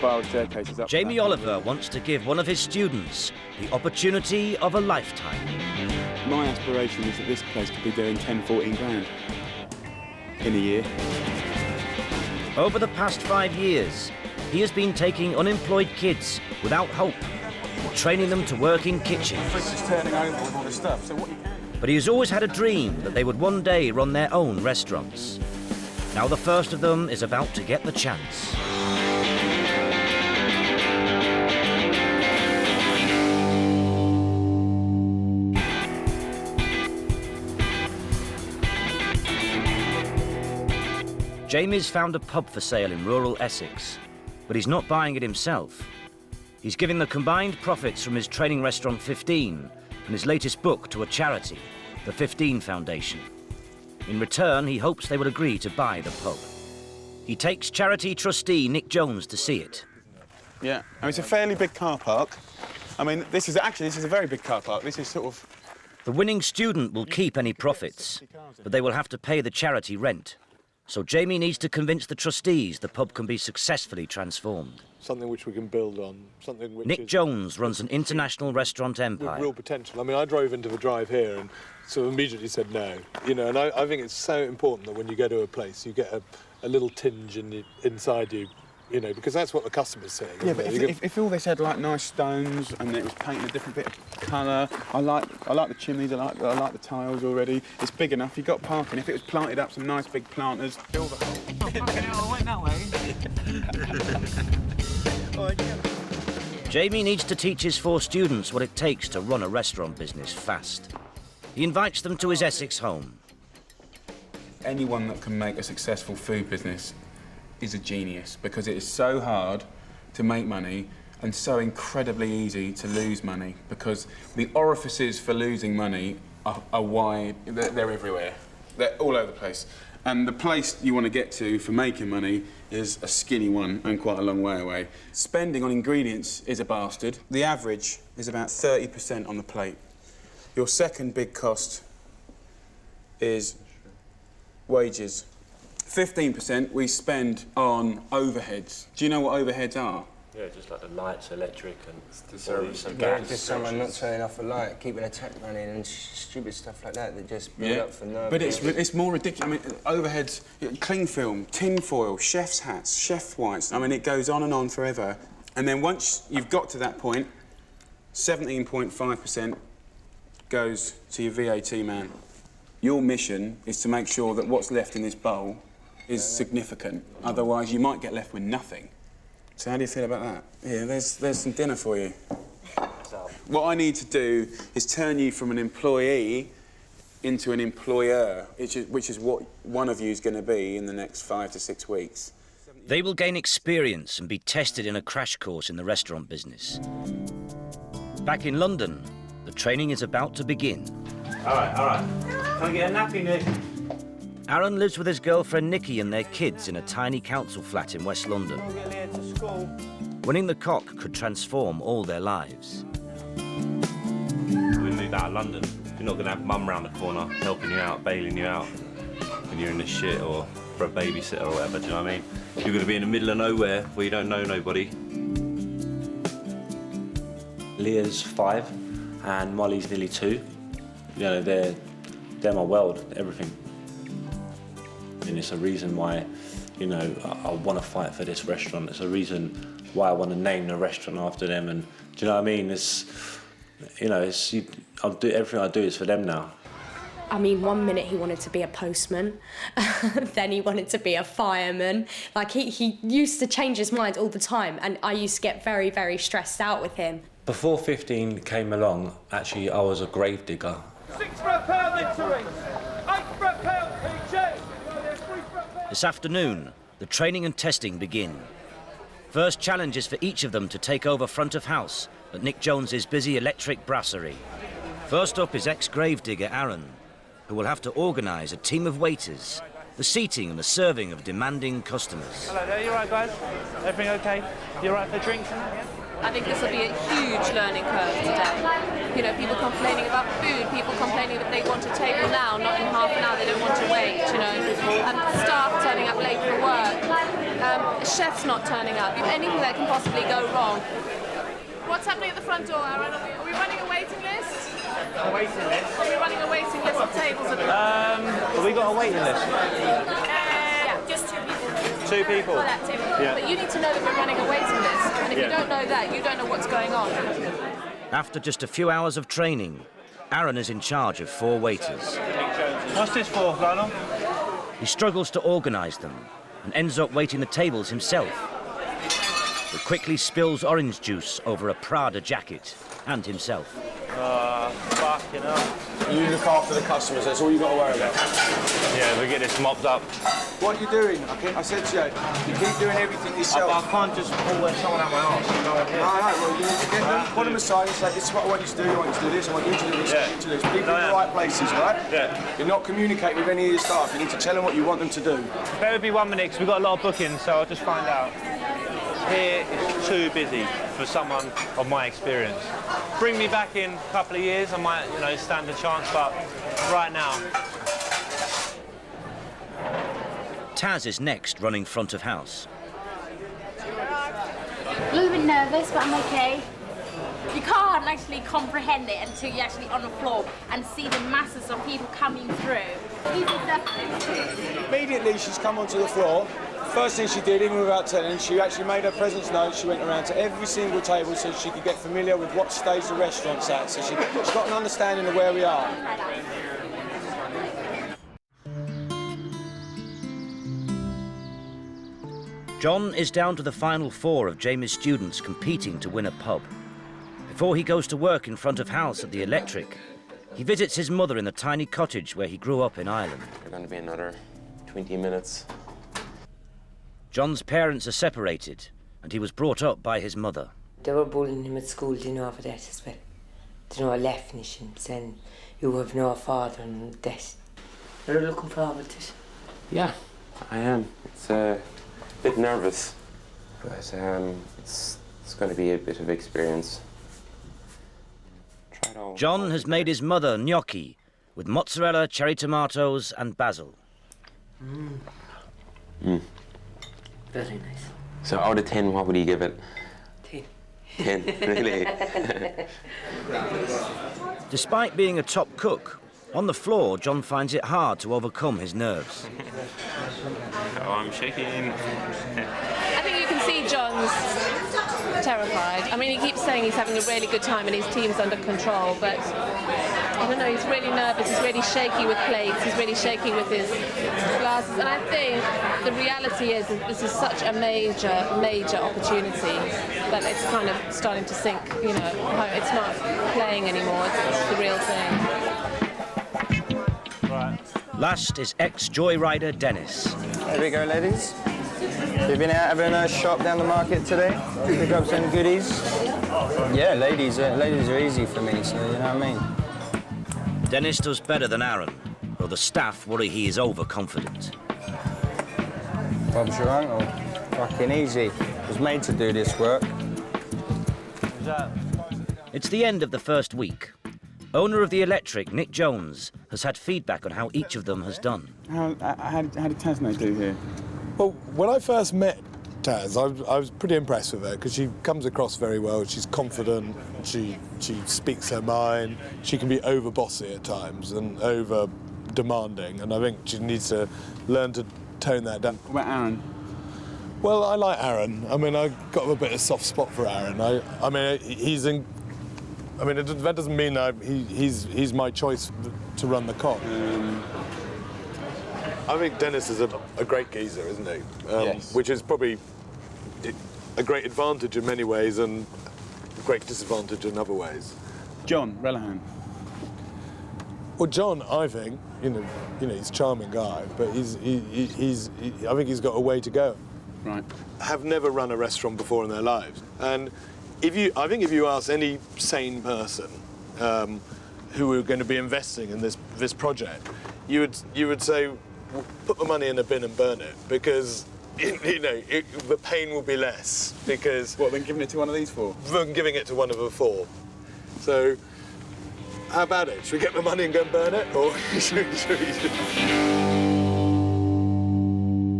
spiral staircases up. Jamie Oliver wants to give one of his students the opportunity of a lifetime. My aspiration is that this place could be doing 10, 14 grand in a year. Over the past 5 years, he has been taking unemployed kids without hope, training them to work in kitchens. The fridge is turning over with all this stuff, so what you can... But he has always had a dream that they would one day run their own restaurants. Now the first of them is about to get the chance. Jamie's found a pub for sale in rural Essex, but he's not buying it himself. He's giving the combined profits from his training restaurant 15 and his latest book to a charity, the 15 Foundation. In return, he hopes they will agree to buy the pub. He takes charity trustee Nick Jones to see it. Yeah, I mean, it's a fairly big car park. I mean, this is a very big car park. This is sort of... The winning student will keep any profits, but they will have to pay the charity rent. So Jamie needs to convince the trustees the pub can be successfully transformed. Something which we can build on, something which Nick Jones runs an international restaurant empire. with real potential. I mean, I drove into the drive here and sort of immediately said no. You know, and I think it's so important that when you go to a place, you get a little tinge inside you, you know, because that's what the customer's saying. Yeah, but if all this had like nice stones and it was painted a different bit of colour, I like the chimneys, I like the tiles already. It's big enough. You've got parking. If it was planted up, some nice big planters, fill the hole. I went that way. Jamie needs to teach his 4 students what it takes to run a restaurant business fast. He invites them to his Essex home. Anyone that can make a successful food business is a genius, because it is so hard to make money and so incredibly easy to lose money, because the orifices for losing money are wide. They're everywhere. They're all over the place. And the place you want to get to for making money is a skinny one and quite a long way away. Spending on ingredients is a bastard. The average is about 30% on the plate. Your second big cost is wages. 15% we spend on overheads. Do you know what overheads are? Yeah, just like the lights, electric, and Yeah, gas. just someone not turning off a light, keeping a tap running and stupid stuff like that just build up for no. But it's more ridiculous. I mean, overheads, cling film, tin foil, chef's hats, chef whites. I mean, it goes on and on forever. And then once you've got to that point, 17.5% goes to your VAT man. Your mission is to make sure that what's left in this bowl is significant. Otherwise, you might get left with nothing. So how do you feel about that? Yeah, there's some dinner for you. What I need to do is turn you from an employee into an employer, which is what one of you is going to be in the next 5 to 6 weeks. They will gain experience and be tested in a crash course in the restaurant business. Back in London, the training is about to begin. All right. Can I get a nappy, Nick? Aaron lives with his girlfriend Nikki and their kids in a tiny council flat in West London. Winning the Cock could transform all their lives. When you move out of London, you're not going to have mum round the corner helping you out, bailing you out when you're in the shit or for a babysitter or whatever, do you know what I mean? You're going to be in the middle of nowhere where you don't know nobody. Leah's 5 and Molly's nearly 2. You know, they're my world, everything. And it's a reason why, you know, I want to fight for this restaurant. It's a reason why I want to name the restaurant after them. And do you know what I mean? It's, you know, everything I do is for them now. I mean, one minute he wanted to be a postman, then he wanted to be a fireman. Like, he used to change his mind all the time, and I used to get very, very stressed out with him. Before 15 came along, actually, I was a grave digger. 6 for a pound, entering. 8 for a pound, PJ. This afternoon, the training and testing begin. First challenge is for each of them to take over front of house at Nick Jones's busy electric brasserie. First up is ex-gravedigger Aaron, who will have to organise a team of waiters, the seating and the serving of demanding customers. Hello there, you all right, guys? Everything okay? You all right for drinks? I think this will be a huge learning curve today. You know, people complaining about food, people complaining that they want a table now, not in half an hour, they don't want to wait, you know. Staff turning up late for work. chef's not turning up, you have anything that can possibly go wrong. What's happening at the front door, Aaron? Are we running a waiting list? A waiting list? Are we running a waiting list of tables at the Have we got a waiting list? Yeah, just 2 people. 2 people? For that table. Yeah. But you need to know that we're running a waiting list. And if you Yeah. don't know that, you don't know what's going on. After just a few hours of training, Aaron is in charge of 4 waiters. What's this for, Lionel? He struggles to organise them and ends up waiting the tables himself. He quickly spills orange juice over a Prada jacket and himself. Fucking hell. You look after the customers, that's all you've got to worry about. Yeah, we get this mopped up. What are you doing? I said to you, you keep doing everything yourself. I can't just pull someone out my arse. No, well, you need to get them, put them aside and say, this is what I want you to do, I want you to do this, I want you to do this, I want you to do this. People in the right places, right? Yeah. You're not communicating with any of your staff, you need to tell them what you want them to do. Bear with me 1 minute, because we've got a lot of bookings, so I'll just find out. Here is too busy for someone of my experience. Bring me back in a couple of years, I might, stand a chance, but right now. Taz is next running front of house. A little bit nervous, but I'm okay. You can't actually comprehend it until you're actually on the floor and see the masses of people coming through. Immediately she's come onto the floor. First thing she did, even without telling, she actually made her presence known. She went around to every single table so she could get familiar with what stage the restaurant's at. So she's got an understanding of where we are. John is down to the final 4 of Jamie's students competing to win a pub. Before he goes to work in front of house at the Electric, he visits his mother in the tiny cottage where he grew up in Ireland. It's going to be another 20 minutes. John's parents are separated, and he was brought up by his mother. They were bullying him at school, over that as well. Laughing and saying, you have no father and that. Are you looking forward to it? Yeah, I am. It's a bit nervous, but it's going to be a bit of experience. John has made his mother gnocchi with mozzarella, cherry tomatoes and basil. Very nice. So out of 10, what would you give it? 10. 10, really? Despite being a top cook, on the floor, John finds it hard to overcome his nerves. Oh, I'm shaking. I think you can see John's terrified. I mean, he keeps saying he's having a really good time and his team's under control, but I don't know, he's really nervous, he's really shaky with plates, he's really shaky with his glasses, and I think the reality is that this is such a major opportunity that it's kind of starting to sink, it's not playing anymore, it's the real thing. Last is ex-joyrider Dennis. There we go, ladies. You've been out having a shop down the market today? Pick up some goodies? Yeah, ladies are easy for me, so you know what I mean. Dennis does better than Aaron, though the staff worry he is overconfident. Bob's your uncle. Fucking easy. Was made to do this work. It's the end of the first week. Owner of the Electric, Nick Jones, has had feedback on how each of them has done. How did Tasno do here? Well, when I first met Taz, I was pretty impressed with her because she comes across very well. She's confident, she speaks her mind, she can be over bossy at times and over demanding, and I think she needs to learn to tone that down. What about Aaron? Well, I like Aaron. I mean, I've got a bit of a soft spot for Aaron. I mean, that doesn't mean he's my choice to run the cop. I think Dennis is a great geezer, isn't he? Yes. Which is probably a great advantage in many ways and a great disadvantage in other ways. John Relihan. Well, John, I think, he's a charming guy, but I think he's got a way to go. Right. Have never run a restaurant before in their lives, and I think if you ask any sane person who are going to be investing in this project, you would say, put the money in a bin and burn it, because the pain will be less. Because what, than giving it to one of these 4? Than giving it to one of the 4. So how about it? Should we get the money and go and burn it, or should we?